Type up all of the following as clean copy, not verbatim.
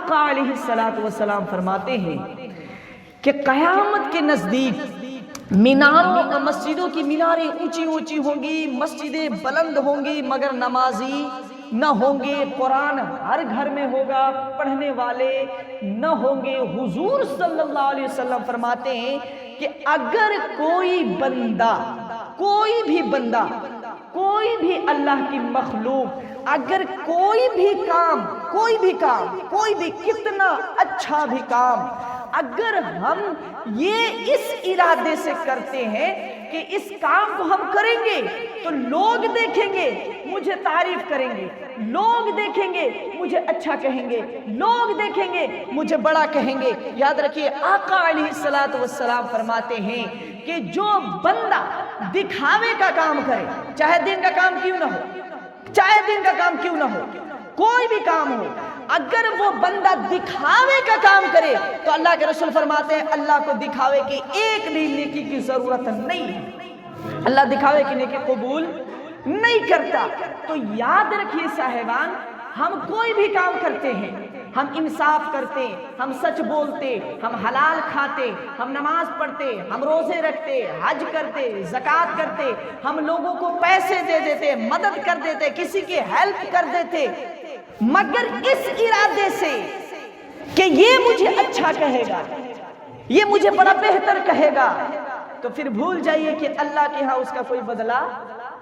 آقا علیہ الصلوۃ والسلام فرماتے ہیں کہ قیامت کے نزدیک میناروں مسجدوں کی میناریں اونچی اونچی ہوں گی، مسجدیں بلند ہوں گی، مگر نمازی نہ ہوں گے، قرآن ہر گھر میں ہوگا، پڑھنے والے نہ ہوں گے۔ حضور صلی اللہ علیہ وسلم فرماتے ہیں کہ اگر کوئی بندہ، کوئی بھی بندہ، کوئی بھی اللہ کی مخلوق اگر کوئی بھی کام، کوئی بھی کتنا اچھا بھی کام اگر ہم یہ اس ارادے سے کرتے ہیں کہ اس کام کو ہم کریں گے تو لوگ دیکھیں گے مجھے تعریف کریں گے، لوگ دیکھیں گے مجھے اچھا کہیں گے، لوگ دیکھیں گے مجھے بڑا کہیں گے۔ یاد رکھیے آقا علیہ الصلوۃ والسلام فرماتے ہیں کہ جو بندہ دکھاوے کا کام کرے، چاہے دین کا کام کیوں نہ ہو، چاہے دین کا کام کیوں نہ ہو، کوئی بھی کام ہو، اگر وہ بندہ دکھاوے کا کام کرے تو اللہ کے رسول فرماتے ہیں اللہ کو دکھاوے کی ایک بھی نیکی کی ضرورت نہیں ہے، اللہ دکھاوے کی نیکی قبول نہیں کرتا۔ تو یاد رکھیے صاحبان، ہم کوئی بھی کام کرتے ہیں، ہم انصاف کرتے، ہم سچ بولتے، ہم حلال کھاتے، ہم نماز پڑھتے، ہم روزے رکھتے، حج کرتے، زکوٰۃ کرتے، ہم لوگوں کو پیسے دے دیتے، مدد کر دیتے، کسی کی ہیلپ کر دیتے، مگر اس ارادے سے کہ یہ مجھے اچھا کہے گا، یہ مجھے بڑا بہتر کہے گا، تو پھر بھول جائیے کہ اللہ کے ہاں اس کا کوئی بدلہ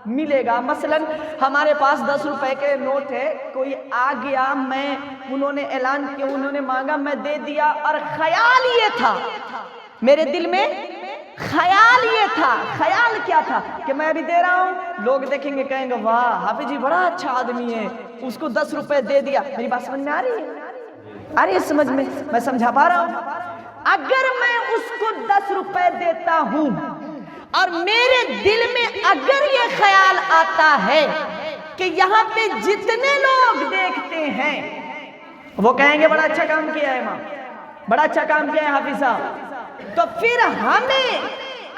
ملے گا۔ مثلا ہمارے پاس 10 روپے کے نوٹ ہے، کوئی آ گیا، انہوں نے اعلان کیا، انہوں نے مانگا، میں دے دیا، اور خیال یہ تھا میرے دل میں، خیال یہ تھا، خیال کیا تھا کہ میں ابھی دے رہا ہوں، لوگ دیکھیں گے کہیں گے واہ حافظ جی بڑا اچھا آدمی ہے، اس کو 10 روپے دے دیا۔ میری بات سمجھ میں آ رہی ہے؟ آ رہی ہے سمجھ میں سمجھا پا رہا ہوں؟ اگر میں اس کو 10 روپے دیتا ہوں اور میرے دل میں اگر یہ خیال آتا ہے کہ یہاں پہ جتنے لوگ دیکھتے ہیں وہ کہیں گے بڑا اچھا کام کیا ہے ماں، بڑا اچھا کام کیا ہے حافظ صاحب، تو پھر ہمیں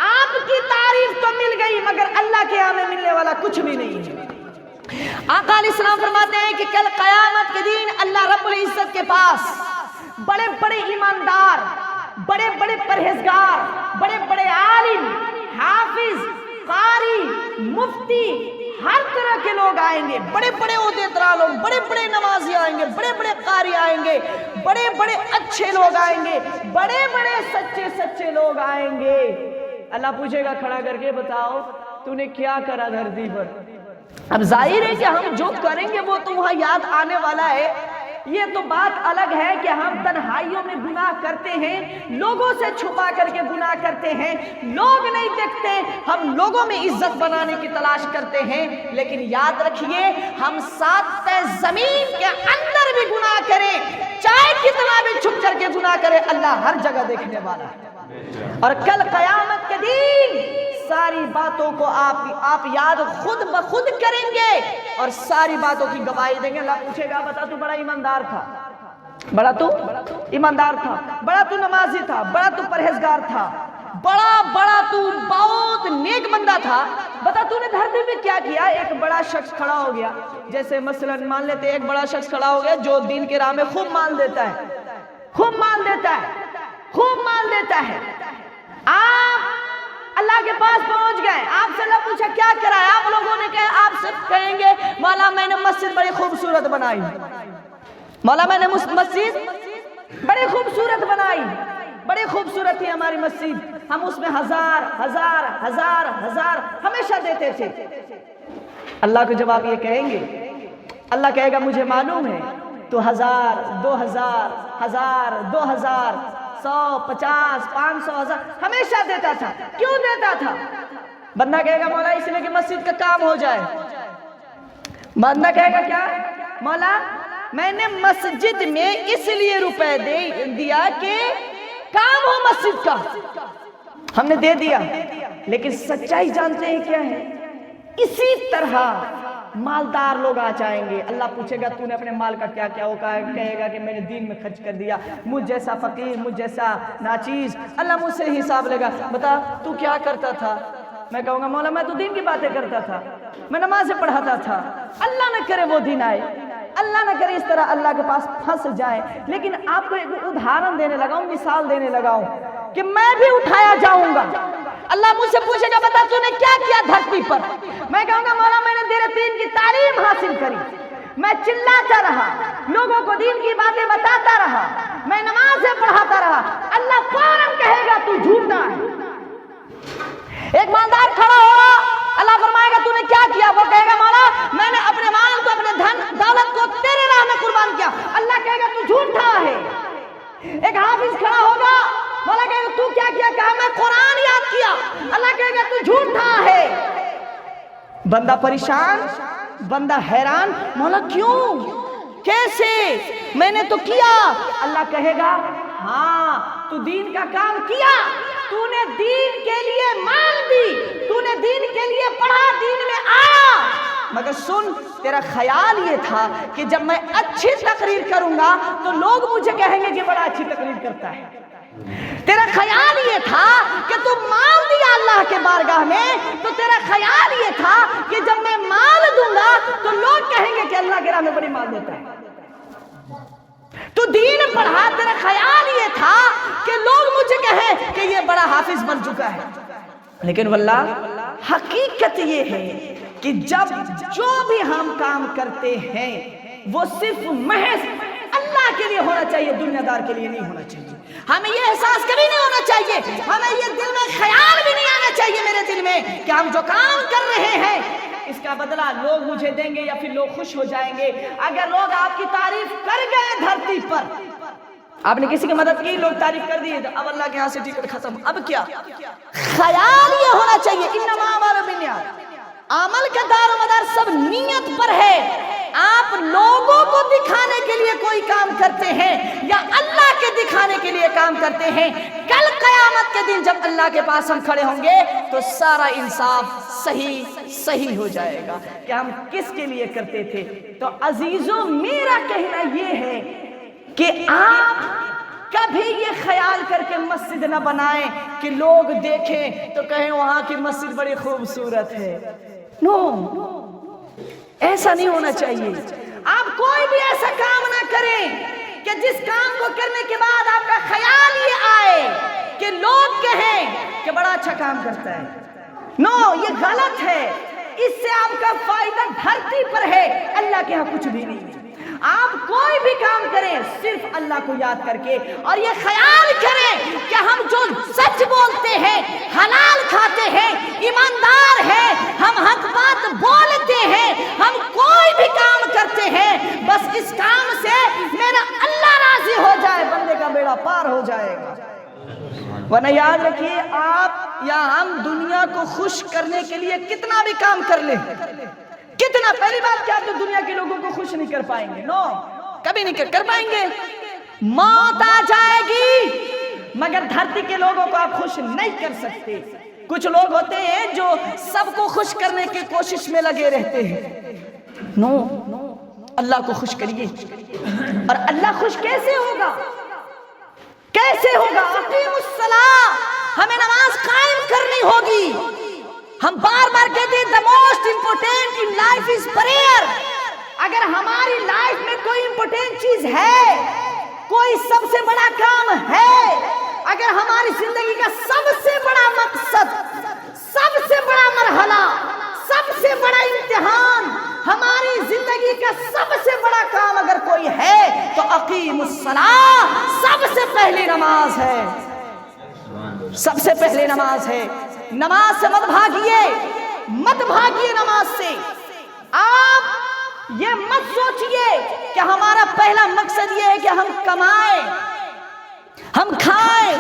آپ کی تعریف تو مل گئی مگر اللہ کے ہمیں ملنے والا کچھ بھی نہیں ہے۔ آقا علیہ السلام فرماتے ہیں کہ کل قیامت کے دن اللہ رب العزت کے پاس بڑے بڑے ایماندار، بڑے بڑے پرہیزگار، بڑے بڑے عالم، حافظ، قاری، مفتی، ہر طرح کے لوگ آئیں گے، بڑے بڑے عہدیدار لوگ، بڑے بڑے نمازی آئیں گے، بڑے بڑے قاری آئیں گے، بڑے بڑے اچھے لوگ آئیں گے، بڑے بڑے سچے لوگ آئیں گے۔ اللہ پوچھے گا کھڑا کر کے بتاؤ تو نے کیا کرا دھرتی پر؟ اب ظاہر ہے کہ ہم جو کریں گے وہ تو وہاں یاد آنے والا ہے۔ یہ تو بات الگ ہے کہ ہم تنہائیوں میں گناہ کرتے ہیں، لوگوں سے چھپا کر کے گناہ کرتے ہیں، لوگ نہیں دیکھتے، ہم لوگوں میں عزت بنانے کی تلاش کرتے ہیں، لیکن یاد رکھیے ہم 7 زمین کے اندر بھی گناہ کریں، چاہے کتنا بھی چھپ کر کے گناہ کرے، اللہ ہر جگہ دیکھنے والا ہے۔ اور کل قیامت کے دن ساری باتوں کو آپ یاد خود بخود کریں گے اور ساری باتوں کی گواہی دیں گے۔ اللہ پوچھے گا بتا تو بڑا ایماندار تھا، بڑا تو ایماندار تھا، بڑا تو نمازی تھا، بڑا تو پرہیزگار تھا، بڑا تو بہت نیک بندہ تھا، بتا تو نے دھرتی پہ کیا کیا؟ ایک بڑا شخص کھڑا ہو گیا، جیسے مثلا مان لیتے ایک بڑا شخص کھڑا ہو گیا جو دین کے راہ میں خوب مال دیتا ہے، خوب مال دیتا ہے، خوب مال دیتا ہے۔ آپ اللہ کے پاس پہنچ گئے، آپ سے اللہ پوچھا کیا کرا ہے؟ آپ لوگوں نے کہا، آپ سے کہیں گے مولا میں نے مسجد بڑی خوبصورت بنائی، مولا میں نے مسجد بڑی خوبصورت بنائی، بڑی خوبصورت تھی ہماری مسجد، ہم اس میں ہزار ہمیشہ دیتے تھے۔ اللہ کو جب آپ یہ کہیں گے، اللہ کہے گا مجھے معلوم ہے تو 1000 2000 2000 100 50 500 1000 ہمیشہ دیتا تھا۔ کیوں دیتا تھا؟ بندہ کہے گا مولا اس لیے کہ مسجد کا کام ہو جائے، بندہ کہے گا کیا مولا میں نے مسجد میں اس لیے روپے دیا کہ کام ہو مسجد کا، ہم نے دے دیا، لیکن سچائی جانتے ہیں کیا ہے؟ اسی طرح مالدار لوگ آ جائیں گے، اللہ پوچھے گا تو نے اپنے مال کا کیا کیا، وہ کہے گا کہ میں نے دین میں خرچ کر دیا، مجھ جیسا فقیر، مجھ جیسا ناچیز، اللہ مجھ سے حساب لے گا، بتا تو کیا کرتا تھا؟ میں کہوں گا مولا میں تو دین کی باتیں کرتا تھا، میں نمازیں پڑھاتا تھا، اللہ نہ کرے وہ دن آئے، اللہ نہ کرے اس طرح اللہ کے پاس پھنس جائے. لیکن آپ کو ایک ادھارن دینے لگا ہوں, مثال دینے لگا ہوں کہ میں بھی اٹھایا جاؤں گا. اللہ مجھ سے پوچھے گا بتا تو نے کیا کیا دھرتی پر, میں کہوں گا مولا میں نے تیرے دین کی تعلیم حاصل کری, میں چلاتا رہا, لوگوں کو دین کی باتیں بتاتا رہا, میں نمازیں پڑھاتا رہا. اللہ فوراً کہے گا تو جھوٹا ہے. ایک مالدار کھڑا ہوگا, اللہ فرمائے گا تو نے کیا کیا, وہ کہے گا مولا میں نے اپنے مال کو, اپنے دھن دولت کو تیرے راہ میں قربان کیا. اللہ کہے گا تو جھوٹا ہے. ایک حافظ کھڑا ہوگا, مولا کہے گا تو کیا کیا, کہا میں قرآن یاد کیا. اللہ کہے گا تو جھوٹا ہے. بندہ پریشان, بندہ حیران, مولا کیوں, کیسے, میں نے تو کیا. اللہ کہے گا ہاں تو دین کا کام کیا, تو نے دین کے لیے مال دی, تو نے دین کے لیے پڑھا, دین میں آیا, مگر سن تیرا خیال یہ تھا کہ جب میں اچھی تقریر کروں گا تو لوگ مجھے کہیں گے کہ بڑا اچھی تقریر کرتا ہے. تیرا خیال یہ تھا کہ تو مال دیا اللہ کے بارگاہ میں, تو تیرا خیال یہ تھا کہ جب میں مال دوں گا تو لوگ کہیں گے کہ اللہ کے راہ میں بڑی مال دیتا ہے. تو دین پڑھا, تیرا خیال یہ تھا کہ لوگ مجھے کہیں کہ یہ بڑا حافظ بن چکا ہے. لیکن واللہ حقیقت یہ ہے کہ جب جو بھی ہم کام کرتے ہیں وہ صرف محض اللہ کے لیے ہونا چاہیے, دنیا دار کے لیے نہیں ہونا چاہیے. ہمیں یہ احساس کبھی نہیں ہونا چاہیے, ہمیں یہ دل میں خیال بھی نہیں آنا چاہیے میرے دل میں کہ ہم جو کام کر رہے ہیں اس کا بدلہ لوگ مجھے دیں گے یا پھر لوگ خوش ہو جائیں گے. اگر لوگ آپ کی تعریف کر گئے دھرتی پر, آپ نے کسی کی مدد کی, لوگ تعریف کر دیے, اب اللہ کے ہاں سے ٹکٹ ختم. اب کیا خیال یہ ہونا چاہیے انما اعمال بالنیات, عمل کا دار و مدار سب نیت پر ہے. آپ لوگوں کو دکھانے کے لیے کوئی کام کرتے ہیں یا اللہ کے دکھانے کے لیے کام کرتے ہیں, کل قیامت کے دن جب اللہ کے پاس ہم کھڑے ہوں گے تو سارا انصاف صحیح ہو جائے گا کہ ہم کس کے لیے کرتے تھے. تو عزیزوں میرا کہنا یہ ہے کہ آپ کبھی یہ خیال کر کے مسجد نہ بنائیں کہ لوگ دیکھیں تو کہیں وہاں کی مسجد بڑی خوبصورت ہے. نو, ایسا نہیں ہونا چاہیے. آپ کوئی بھی ایسا کام نہ کریں کہ جس کام کو کرنے کے بعد آپ کا خیال یہ آئے کہ لوگ کہیں کہ بڑا اچھا کام کرتا ہے. نو, یہ غلط ہے. اس سے آپ کا فائدہ دھرتی پر ہے, اللہ کے ہاں کچھ بھی نہیں. آپ کوئی بھی کام کریں صرف اللہ کو یاد کر کے, اور یہ خیال کریں کہ ہم جو سچ بولتے ہیں, حلال کھاتے ہیں, ایماندار ہیں, ہم حق بات بولتے ہیں, ہم کوئی بھی کام کرتے ہیں بس اس کام سے میرا اللہ راضی ہو جائے, بندے کا بیڑا پار ہو جائے گا. ورنہ یاد رکھیے آپ یا ہم دنیا کو خوش کرنے کے لیے کتنا بھی کام کر لیں, کتنا, پہلی بات کیا آپ دنیا کے لوگوں کو خوش نہیں کر پائیں گے. نو, کبھی نہیں کر پائیں گے. موت آ جائے گی مگر دھرتی کے لوگوں کو آپ خوش نہیں کر سکتے. کچھ لوگ ہوتے ہیں جو سب کو خوش کرنے کی کوشش میں لگے رہتے ہیں. نو, اللہ کو خوش کریے. اور اللہ خوش کیسے ہوگا, کیسے ہوگا؟ اقیم الصلاۃ, ہمیں نماز قائم کرنی ہوگی. ہم بار بار کہتے ہیں the most important in life is prayer. اگر ہماری لائف میں کوئی امپورٹنٹ چیز ہے, کوئی سب سے بڑا کام ہے, اگر ہماری زندگی کا سب سے بڑا مقصد, سب سے بڑا مرحلہ, سب سے بڑا امتحان, ہماری زندگی کا سب سے بڑا کام اگر کوئی ہے تو اقیم الصلاۃ, سب سے پہلی نماز ہے. سب سے پہلے نماز ہے. نماز سے مت بھاگیے, مت بھاگیے نماز سے. آپ یہ مت سوچئے کہ ہمارا پہلا مقصد یہ ہے کہ ہم کمائیں, ہم کھائیں,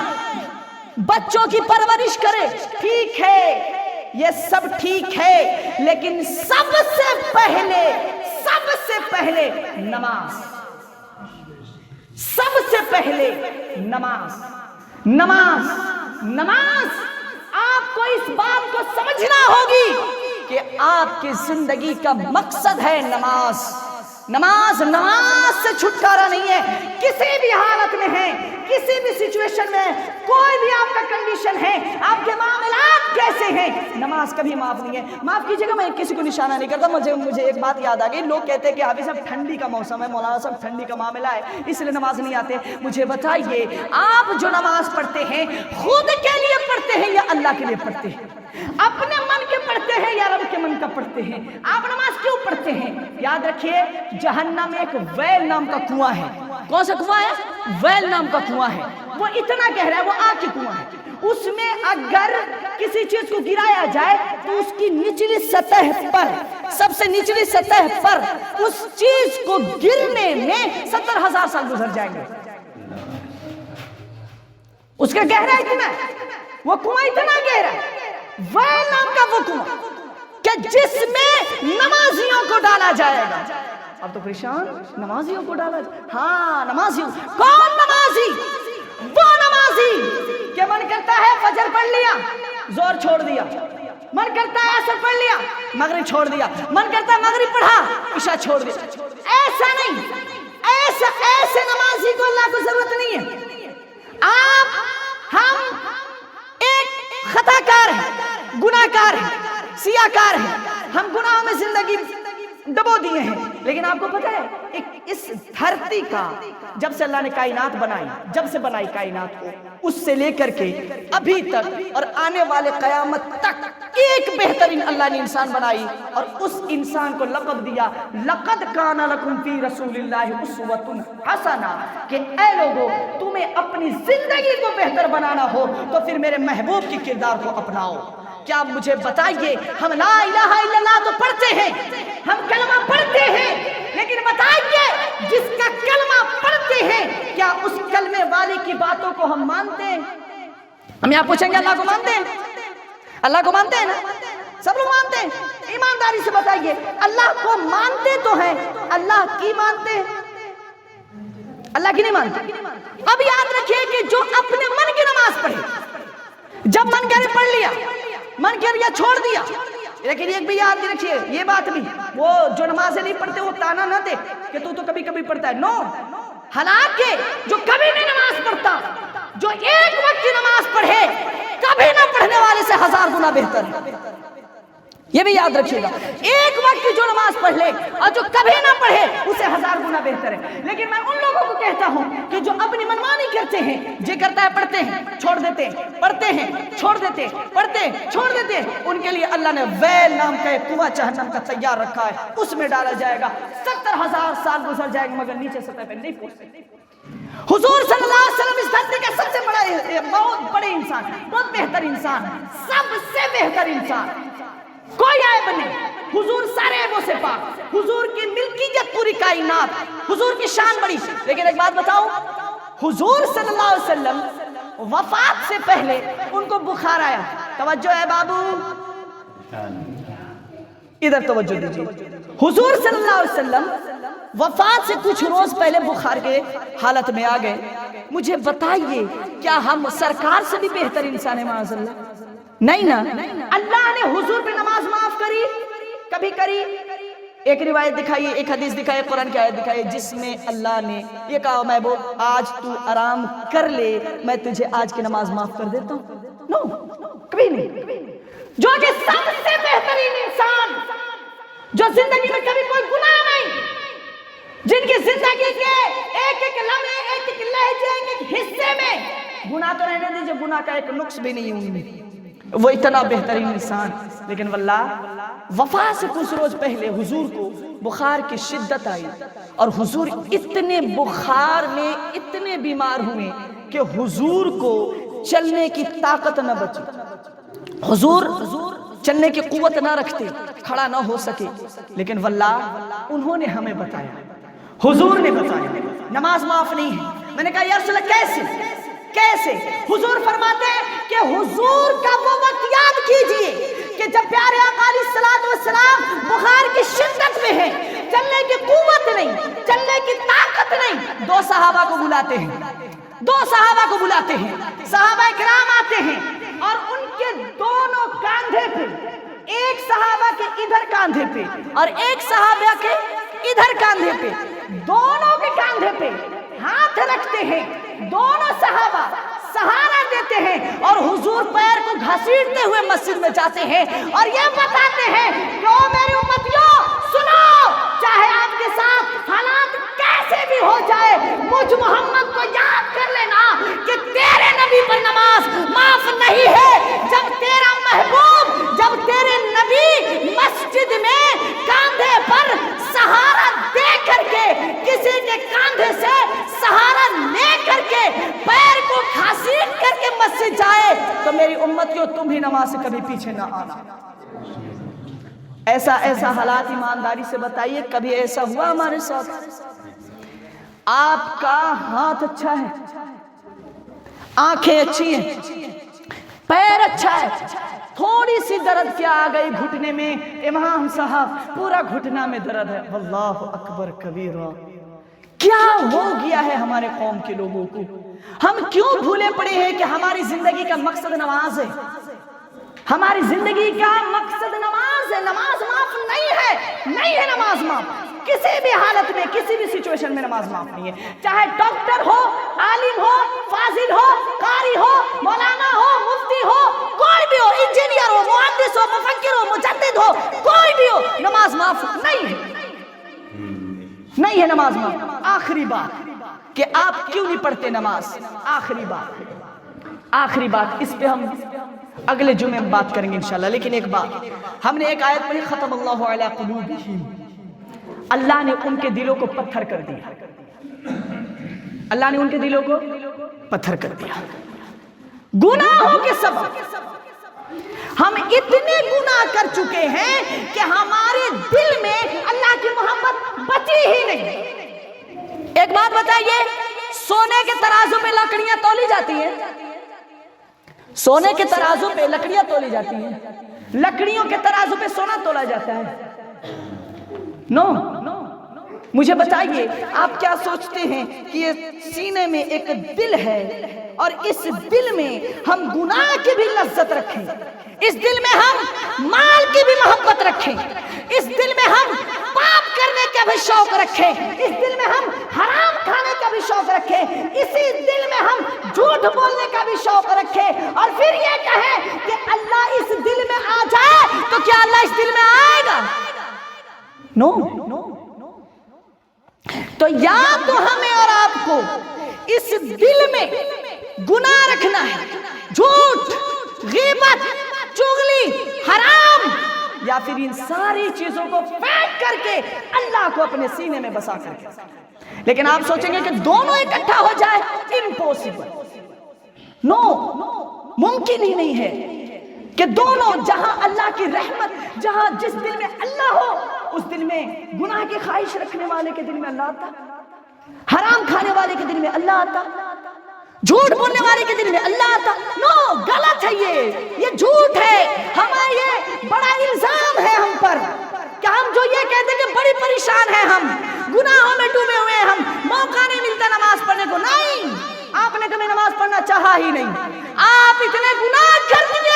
بچوں کی پرورش کریں. ٹھیک ہے, یہ سب ٹھیک ہے, لیکن سب سے پہلے نماز, سب سے پہلے نماز. نماز, نماز. آپ کو اس بات کو سمجھنا ہوگی کہ آپ کی زندگی کا مقصد ہے نماز. نماز, نماز سے چھٹکارا نہیں ہے. کسی بھی حالت میں ہے ہیں, کسی بھی سچویشن میں کوئی بھی آپ کا کنڈیشن ہے, آپ کے معاملات کیسے ہیں, نماز کبھی معاف نہیں ہے. معاف کیجیے گا, میں کسی کو نشانہ نہیں کرتا, مجھے ایک بات یاد آ گئی. لوگ کہتے ہیں کہ حافظ صاحب ٹھنڈی کا موسم ہے, مولانا صاحب ٹھنڈی کا معاملہ ہے اس لیے نماز نہیں آتے. مجھے بتائیے, آپ جو نماز پڑھتے ہیں خود کے لیے پڑھتے ہیں یا اللہ کے لیے پڑھتے ہیں؟ اپنے من کے پڑھتے ہیں یا رب کے من کا پڑھتے ہیں؟ آپ نماز کیوں پڑھتے ہیں؟ یاد رکھیے, جہنم میں ایک ویل نام کا کنواں ہے. کون سا کنواں ہے؟ ویل نام کا کنواں ہے. وہ اتنا گہرا ہے, وہ آگ کی کنواں ہے. اس میں اگر کسی چیز کو گرایا جائے تو اس کی نچلی سطح پر, سب سے نچلی سطح پر اس چیز کو گرنے میں 70,000 سال گزر جائیں گے. اس کا گہرا اتنا ہے, وہ کنواں اتنا گہرا ہے, ویل نام کا وہ کنواں کہ جس میں نمازیوں کو ڈالا جائے گا. اب تو پریشان, نمازیوں کو ڈالا جائے, ہاں نمازیوں. کون نمازی؟ وہ نمازی کہ من کرتا ہے فجر پڑھ لیا, زور چھوڑ دیا, من کرتا ہے عصر پڑھ لیا, مغرب چھوڑ دیا, من کرتا ہے مغرب پڑھا, عشاء چھوڑ دیا. ایسا نہیں, ایسے نمازی کو اللہ کو ضرورت نہیں ہے. ہم ایک خطا کار ہیں, گناہ کار ہیں, سیاہ کار ہیں, ہم گناہوں میں زندگی ڈبو دیے ہیں. لیکن آپ کو پتہ ہے اس دھرتی کا جب سے اللہ نے کائنات بنائی, جب سے بنائی کائنات کو, اس سے لے کر کے ابھی تک اور آنے والے قیامت تک ایک بہترین اللہ نے انسان بنائی, اور اس انسان کو لقب دیا لقد کان لکم فی رسول اللہ اسوۃ حسنہ, کہ اے لوگوں تمہیں اپنی زندگی کو بہتر بنانا ہو تو پھر میرے محبوب کی کردار کو اپناؤ. کیا آپ مجھے بتائیے, ہم لا الہ الا اللہ تو پڑھتے ہیں, ہم کلمہ پڑھتے ہیں, لیکن بتائیے جس کا کلمہ پڑھتے ہیں کیا اس کلمے والے کی باتوں کو ہم مانتے ہیں؟ ہم یہاں پوچھیں گے اللہ کو مانتے ہیں؟ اللہ کو مانتے ہیں نا, سب لوگ مانتے ہیں. ایمانداری سے بتائیے, اللہ کو مانتے تو ہیں, اللہ کی مانتے ہیں؟ اللہ کی نہیں مانتے. اب یاد رکھیے کہ جو اپنے من کی نماز پڑھے, جب من کرے پڑھ لیا, من کر یا چھوڑ دیا. لیکن ایک بھی یاد رکھیے, یہ بات بھی, وہ جو نمازیں نہیں پڑھتے وہ تانا نہ دے کہ تو کبھی کبھی پڑھتا ہے. نو, حالانکہ جو کبھی نہیں نماز پڑھتا, جو ایک وقت کی نماز پڑھے, کبھی نہ پڑھنے والے سے 1000 گنا بہتر ہے. یہ بھی یاد رکھیے گا, ایک وقت کی جو نماز پڑھ لے اور جو کبھی نہ پڑھے اسے 1000 گنا بہتر ہے. لیکن میں ان لوگوں کو کہتا ہوں کہ جو اپنی منمانی کرتے ہیں, جے کرتا ہے پڑھتے ہیں چھوڑ دیتے ہیں, پڑھتے ہیں چھوڑ دیتے ہیں, پڑھتے ہیں چھوڑ دیتے ہیں, ان کے لیے اللہ نے ویل نام کا ایک کنواں جہنم کا تیار رکھا ہے, اس میں ڈالا جائے گا. 70,000 سال گزر جائے گا مگر نیچے سطح پہ نہیں پہنچ سکتے. حضور صلی اللہ علیہ وسلم اس دھرتی کا سب سے بڑا, بہت بڑے انسان, بہت بہتر انسان, سب سے بہتر انسان, کوئی عیب نہیں. حضور سارے عیبوں سے پاک, حضور کی ملکیت پوری کائنات, حضور کی شان بڑی. لیکن ایک بات بتاؤں, حضور صلی اللہ علیہ وسلم وفات سے پہلے ان کو بخار آیا. توجہ ہے بابو, ادھر توجہ دیجیے. حضور صلی اللہ علیہ وسلم وفات سے کچھ روز پہلے بخار کے حالت میں آ گئے. مجھے بتائیے کیا ہم سرکار سے بھی بہتر انسان ہیں معاذ اللہ؟ نہیں نا. اللہ نے حضور پہ نماز معاف کری, کبھی کری؟ ایک روایت دکھائیے, ایک حدیث دکھائیے, قرآن کی آیت دکھائیے جس میں اللہ نے یہ کہا محبوب آج تو آرام کر لے, میں تجھے آج کی نماز معاف کر دیتا ہوں. نو, کبھی نہیں. جو کہ سب سے بہترین انسان, جو زندگی میں کبھی کوئی گناہ نہیں, جن کی زندگی کے ایک ایک لمحے, ایک ایک لہجے, ایک ایک حصے میں گناہ تو رہنے دیجیے, گناہ کا ایک نقص بھی نہیں ہوں, وہ اتنا بہترین انسان. لیکن واللہ وفات سے کچھ روز پہلے حضور کو بخار کی شدت آئی, اور حضور اتنے بخار میں اتنے بیمار ہوئے کہ حضور کو چلنے کی طاقت نہ بچی. حضور چلنے کی قوت نہ رکھتے, کھڑا نہ ہو سکے. لیکن واللہ انہوں نے ہمیں بتایا, حضور نے بتایا نماز معاف نہیں ہے. میں نے کہا یا رسول اللہ کیسے؟ حضور فرماتے ہیں کہ حضور کا وہ وقت یاد کیجئے کہ جب پیارے آقا علیہ السلام بخار کی شدت میں ہیں, چلنے کی قوت نہیں, چلنے کی طاقت نہیں. 2 صحابہ کو بلاتے ہیں, 2 صحابہ کو بلاتے ہیں, صحابہ کرام آتے ہیں اور ان کے دونوں کاندھے پہ, ایک صحابہ کے ادھر کاندھے پہ اور ایک صحابہ کے ادھر کاندھے پہ, دونوں کے کاندھے پہ ہاتھ رکھتے ہیں، دونوں صحابہ سہارا دیتے ہیں اور حضور پیر کو گھسیٹتے ہوئے مسجد میں جاتے ہیں اور یہ بتاتے ہیں کہ او میری امتیوں سنو، چاہے آپ کے ساتھ حالات کیسے بھی ہو جائے، مجھ محمد کو یاد کر لینا کہ تیرے نبی پر نماز معاف نہیں ہے۔ جب تیرا محبوب، جب تیرے نبی مسجد میں کاندھے پر سہارا دے کر کے، کسی کے کاندھے سے سہارا لے کر کے، پیر کو گھسیٹ کر کے مسجد جائے، تو میری امتیوں تم بھی نماز سے کبھی پیچھے نہ آنا۔ ایسا حالات ایمانداری سے بتائیے، کبھی ایسا ہوا ہمارے ساتھ؟ آپ کا ہاتھ اچھا ہے، آنکھیں اچھی ہیں، پیر اچھا ہے، تھوڑی سی درد کیا آ گئی گھٹنے میں، امام صاحب پورا گھٹنا میں درد ہے، اللہ اکبر کبیرہ۔ کیا ہو گیا ہے ہمارے قوم کے لوگوں کو؟ ہم کیوں بھولے پڑے ہیں کہ ہماری زندگی کا مقصد نماز ہے؟ ہماری زندگی کا مقصد نماز ہے۔ نماز معاف نہیں ہے نماز معاف، کسی بھی حالت میں، کسی بھی سچویشن میں نماز معاف نہیں ہے، چاہے ڈاکٹر ہو، عالم ہو، فاضل ہو، قاری ہو، مولانا ہو، مفتی ہو، کوئی بھی ہو، انجینئر ہو، مہندس ہو، مفکر ہو، مجدد ہو، کوئی بھی ہو، نماز معاف نہیں ہے نماز معاف۔ آخری بات کہ آپ کیوں نہیں پڑھتے نماز، آخری بات اس پہ ہم اگلے جمعے میں بات کریں گے انشاءاللہ، لیکن ایک بات، ہم نے ایک آیت پڑھی، ختم اللہ علی قلوبہم، اللہ نے ان کے دلوں کو پتھر کر دیا، اللہ نے ان کے دلوں کو پتھر کر دیا گناہوں کے سبب۔ ہم اتنے گناہ کر چکے ہیں کہ ہمارے دل میں اللہ کی محبت بچی ہی نہیں۔ ایک بات بتائیے، سونے کے ترازو پہ لکڑیاں تولی جاتی ہیں، سونے کے ترازو پہ لکڑیاں تولی جاتی ہیں، لکڑیوں کے ترازو پہ سونا تولا جاتا ہے؟ نو۔ مجھے بتائیے، آپ کیا سوچتے ہیں کہ یہ سینے میں ایک دل ہے اور اس دل میں ہم گناہ کی بھی لذت رکھیں، اس دل میں ہم مال کی بھی محبت رکھیں، اس دل میں ہم پاپ کرنے کا بھی شوق رکھیں، اس دل میں ہم حرام کھانے کا بھی شوق رکھیں، اسی دل میں ہم جھوٹ بولنے کا بھی شوق رکھیں، اور پھر یہ کہیں کہ اللہ اس دل میں آ جائے، تو کیا اللہ اس دل میں آئے گا؟ نو۔ تو یا تو ہمیں اور آپ کو اس دل میں گناہ رکھنا ہے، جھوٹ، غیبت، چغلی، حرام، یا پھر ان ساری چیزوں کو پھینک کر کے اللہ کو اپنے سینے میں بسا کر کے۔ لیکن آپ سوچیں گے کہ دونوں اکٹھا ہو جائے، امپوسیبل، نو، ممکن ہی نہیں ہے کہ دونوں، جہاں اللہ کی رحمت، جہاں جس دل میں اللہ ہو، اس دل میں گناہ کی خواہش رکھنے والے کے دل میں اللہ آتا، حرام کھانے والے کے دل میں اللہ آتا، جھوٹ بولنے والے کے دل میں اللہ آتا۔ نو، غلط ہے، یہ جھوٹ ہے، ہمیں یہ بڑا الزام ہے ہم پر کہ ہم جو یہ کہتے ہیں کہ بڑی پریشان ہیں، ہم گناہوں میں ڈوبے ہوئے ہیں، ہم موقع نہیں ملتا نماز پڑھنے کو۔ نہیں، آپ نے کبھی نماز پڑھنا چاہا ہی نہیں، آپ اتنے گناہ کر دیے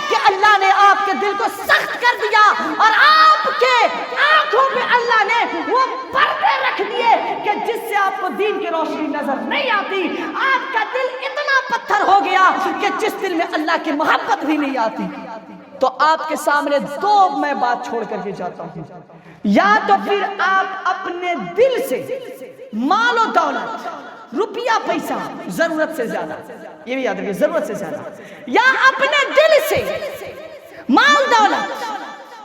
کہ اللہ نے آپ کے دل کو سخت کر دیا، اور آپ کے آنکھوں پہ اللہ نے وہ پردے رکھ دیے کہ جس سے آپ کو دین کی روشنی نظر نہیں آتی۔ آپ کا دل اتنا پتھر ہو گیا کہ جس دل میں اللہ کی محبت بھی نہیں آتی۔ تو آپ کے سامنے دو میں بات چھوڑ کر کے جاتا ہوں، یا تو پھر آپ اپنے دل سے مال و دولت، روپیہ پیسہ، ضرورت سے زیادہ، یہ بھی یاد رکھیے، ضرورت سے زیادہ، یا اپنے دل سے مال دولت،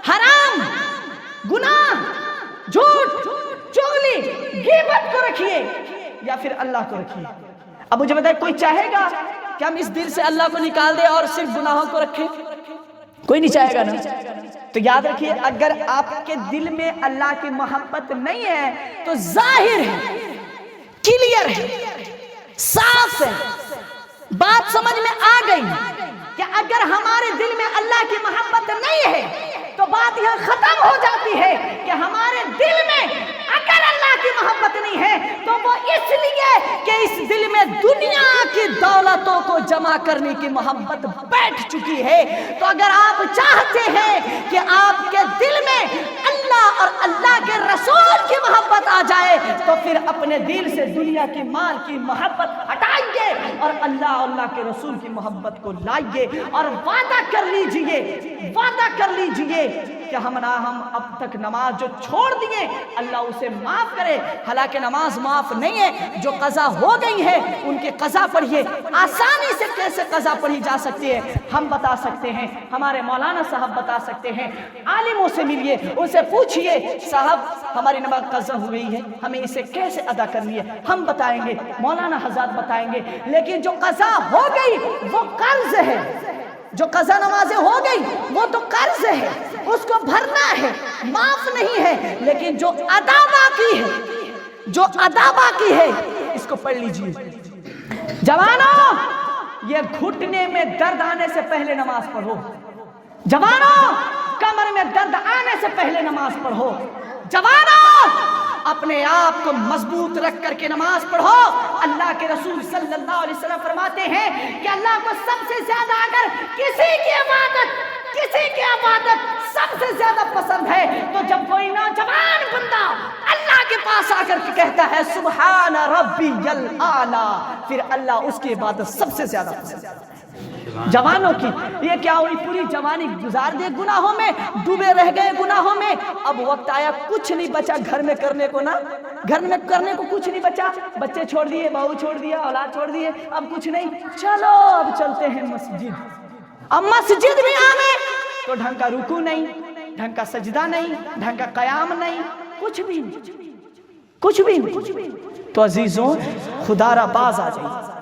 حرام، گناہ، جھوٹ، چغلی، غیبت کو رکھیے، یا پھر اللہ کو رکھیے۔ اب مجھے بتائیں، کوئی چاہے گا کہ ہم اس دل سے اللہ کو نکال دیں اور صرف گناہوں کو رکھیں؟ کوئی نہیں چاہے گا نا۔ تو یاد رکھیے، اگر آپ کے دل میں اللہ کی محبت نہیں ہے تو ظاہر ہے، کلیئر ہے، صاف ہے، بات سمجھ میں آ گئی کہ اگر ہمارے دل میں اللہ کی محبت نہیں ہے تو بات یہ ختم ہو جاتی ہے کہ ہمارے دل میں اگر اللہ کی محبت نہیں ہے تو وہ اس لیے کہ اس دل میں دنیا کی دولتوں کو جمع کرنے کی محبت بیٹھ چکی ہے۔ تو اگر آپ چاہتے ہیں کہ آپ کے دل میں اللہ اللہ اور اللہ کے رسول کی محبت آ جائے تو پھر اپنے دل سے دنیا کی مال کی محبت ہٹائیے اور اللہ کے رسول کی محبت کو لائیے اور وعدہ کر لیجئے کہ ہم اب تک نماز جو چھوڑ دیے اللہ اسے معاف کرے. حالانکہ نماز معاف نہیں ہے، جو قضا ہو گئی ہے ان کی قضا پڑھیے. آسانی سے کیسے قضا پڑھی جا سکتی ہے ہم بتا سکتے ہیں، ہمارے مولانا صاحب بتا سکتے ہیں. عالموں سے ملیے، ان سے پوچھئے صاحب ہماری نماز قضا ہوئی ہے، ہمیں اسے کیسے ادا کرنی ہے، ہم بتائیں گے، مولانا حضرات بتائیں گے. لیکن جو قضا ہو گئی وہ قرض ہے، جو قضا نمازیں ہو گئی وہ تو قرض ہے، اس کو بھرنا ہے، معاف نہیں ہے. لیکن جو ادا باقی ہے اس کو پڑھ لیجئے. جوانوں، یہ گھٹنے میں درد آنے سے پہلے نماز پڑھو. جوانوں، کمر میں درد آنے سے پہلے نماز پڑھو. جوانوں، اپنے آپ کو مضبوط رکھ کر کے نماز پڑھو. اللہ کے رسول صلی اللہ علیہ وسلم فرماتے ہیں کہ اللہ کو سب سے زیادہ اگر کسی کی عبادت سب سے زیادہ پسند ہے تو جب کوئی نوجوان بندہ اللہ کے پاس آ کر کے کہتا ہے سبحان ربی الاعلی، پھر اللہ اس کی عبادت سب سے زیادہ پسند ہے. جوانوں کی یہ کیا ہوئی، پوری جوانی گزار دے گناہوں میں، ڈوبے رہ گئے گناہوں میں. اب وقت آیا کچھ نہیں بچا گھر میں کرنے کو، گھر میں کرنے کو کچھ نہیں بچا. بچے چھوڑ دیے، بہو چھوڑ دیا، اولاد چھوڑ دیے، اب کچھ نہیں. چلو اب چلتے ہیں مسجد. اب مسجد میں آئے تو ڈھنگ کا رکوع نہیں، ڈھنگ کا سجدہ نہیں، ڈھنگ کا قیام نہیں، کچھ بھی نہیں. تو عزیزوں خدا را باز آ جائیے.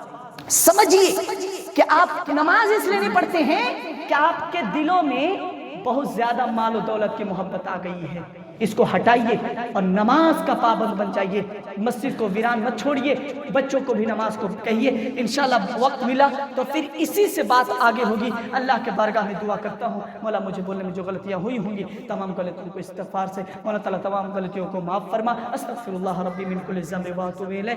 سمجھیے کہ آپ نماز اس لیے نہیں پڑھتے ہیں کہ آپ کے دلوں میں بہت زیادہ مال و دولت کی محبت آ گئی ہے. اس کو ہٹائیے اور نماز کا پابند بن جائیے. مسجد کو ویران مت چھوڑیے، بچوں کو بھی نماز کو کہیے. انشاءاللہ وقت ملا تو پھر اسی سے بات آگے ہوگی. اللہ کے بارگاہ میں دعا کرتا ہوں مولا مجھے بولنے میں جو غلطیاں ہوئی ہوں گی تمام غلطیوں کو استغفار سے مولا تعالیٰ تمام غلطیوں کو معاف فرما. استغفر اللہ ربی من کل ذنب و اتوب الیہ.